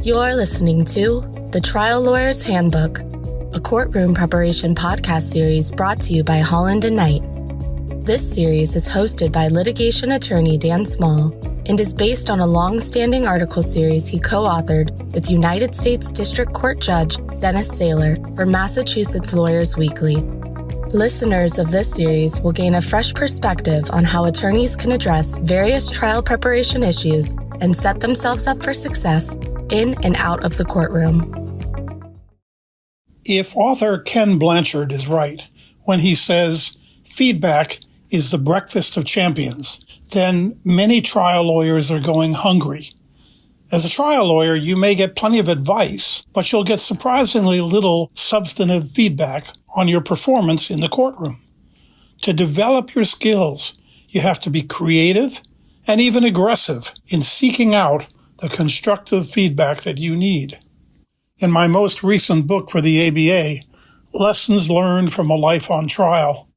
You're listening to The Trial Lawyer's Handbook, a courtroom preparation podcast series brought to you by Holland & Knight. This series is hosted by litigation attorney Dan Small and is based on a long-standing article series he co-authored with United States District Court Judge Dennis Saylor for Massachusetts Lawyers Weekly. Listeners of this series will gain a fresh perspective on how attorneys can address various trial preparation issues and set themselves up for success in and out of the courtroom. If author Ken Blanchard is right when he says feedback is the breakfast of champions, then many trial lawyers are going hungry. As a trial lawyer, you may get plenty of advice, but you'll get surprisingly little substantive feedback on your performance in the courtroom. To develop your skills, you have to be creative and even aggressive in seeking out the constructive feedback that you need. In my most recent book for the ABA, Lessons Learned from a Life on Trial,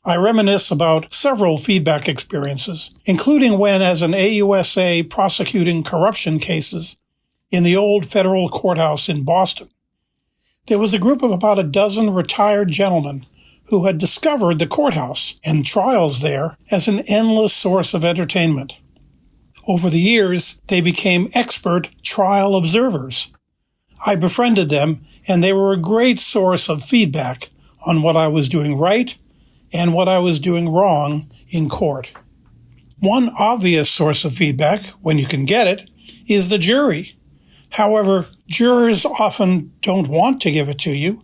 I reminisce about several feedback experiences, including when, as an AUSA prosecuting corruption cases in the old federal courthouse in Boston, there was a group of about a dozen retired gentlemen who had discovered the courthouse and trials there as an endless source of entertainment. Over the years, they became expert trial observers. I befriended them, and they were a great source of feedback on what I was doing right and what I was doing wrong in court. One obvious source of feedback, when you can get it, is the jury. However, jurors often don't want to give it to you.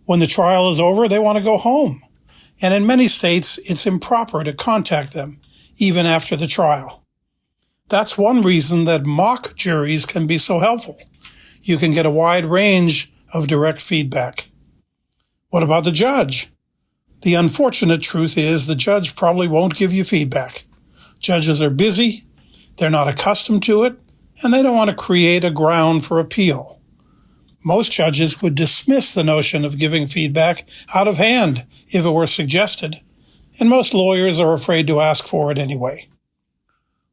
When the trial is over, they want to go home. And in many states, it's improper to contact them, even after the trial. That's one reason that mock juries can be so helpful. You can get a wide range of direct feedback. What about the judge? The unfortunate truth is the judge probably won't give you feedback. Judges are busy, they're not accustomed to it, and they don't want to create a ground for appeal. Most judges would dismiss the notion of giving feedback out of hand if it were suggested, and most lawyers are afraid to ask for it anyway.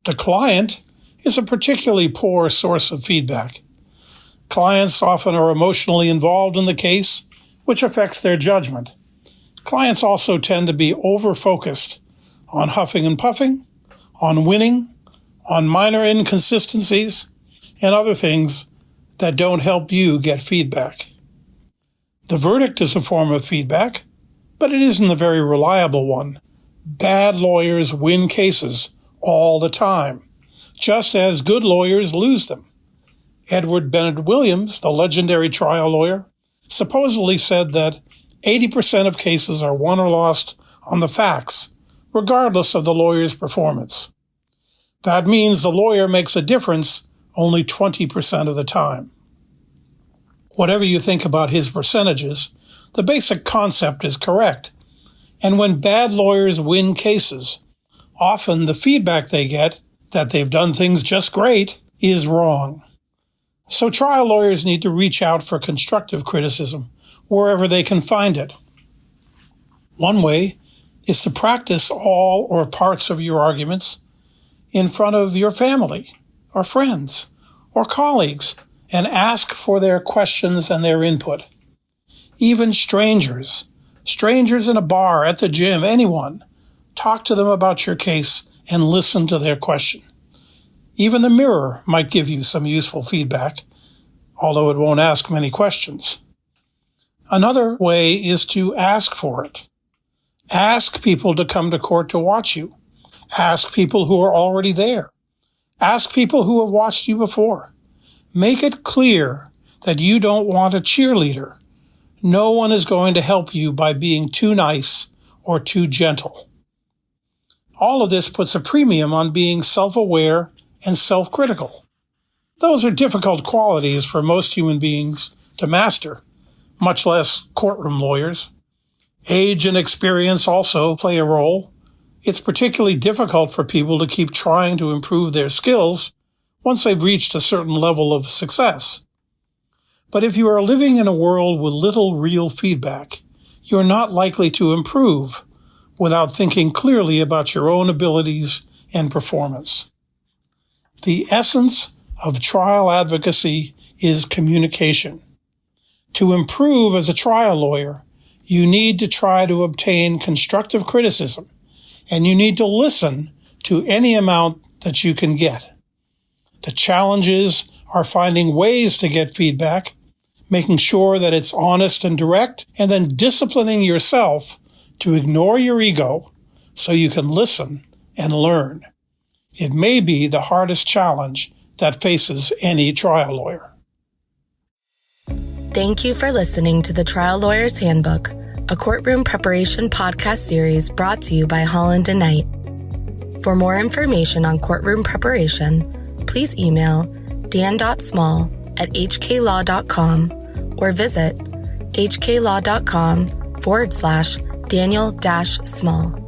The client is a particularly poor source of feedback. Clients often are emotionally involved in the case, which affects their judgment. Clients also tend to be over-focused on huffing and puffing, on winning, on minor inconsistencies, and other things that don't help you get feedback. The verdict is a form of feedback, but it isn't a very reliable one. Bad lawyers win cases all the time, just as good lawyers lose them. Edward Bennett Williams, the legendary trial lawyer, supposedly said that 80% of cases are won or lost on the facts, regardless of the lawyer's performance. That means the lawyer makes a difference only 20% of the time. Whatever you think about his percentages, the basic concept is correct. And when bad lawyers win cases, often the feedback they get, that they've done things just great, is wrong. So trial lawyers need to reach out for constructive criticism wherever they can find it. One way is to practice all or parts of your arguments in front of your family or friends or colleagues and ask for their questions and their input. Even strangers in a bar, at the gym, anyone, talk to them about your case and listen to their question. Even the mirror might give you some useful feedback, although it won't ask many questions. Another way is to ask for it. Ask people to come to court to watch you. Ask people who are already there. Ask people who have watched you before. Make it clear that you don't want a cheerleader. No one is going to help you by being too nice or too gentle. All of this puts a premium on being self-aware and self-critical. Those are difficult qualities for most human beings to master, much less courtroom lawyers. Age and experience also play a role. It's particularly difficult for people to keep trying to improve their skills once they've reached a certain level of success. But if you are living in a world with little real feedback, you're not likely to improve without thinking clearly about your own abilities and performance. The essence of trial advocacy is communication. To improve as a trial lawyer, you need to try to obtain constructive criticism, and you need to listen to any amount that you can get. The challenges are finding ways to get feedback, making sure that it's honest and direct, and then disciplining yourself to ignore your ego so you can listen and learn. It may be the hardest challenge that faces any trial lawyer. Thank you for listening to the Trial Lawyer's Handbook, a courtroom preparation podcast series brought to you by Holland & Knight. For more information on courtroom preparation, please email dan.small@hklaw.com or visit hklaw.com/Daniel-Small.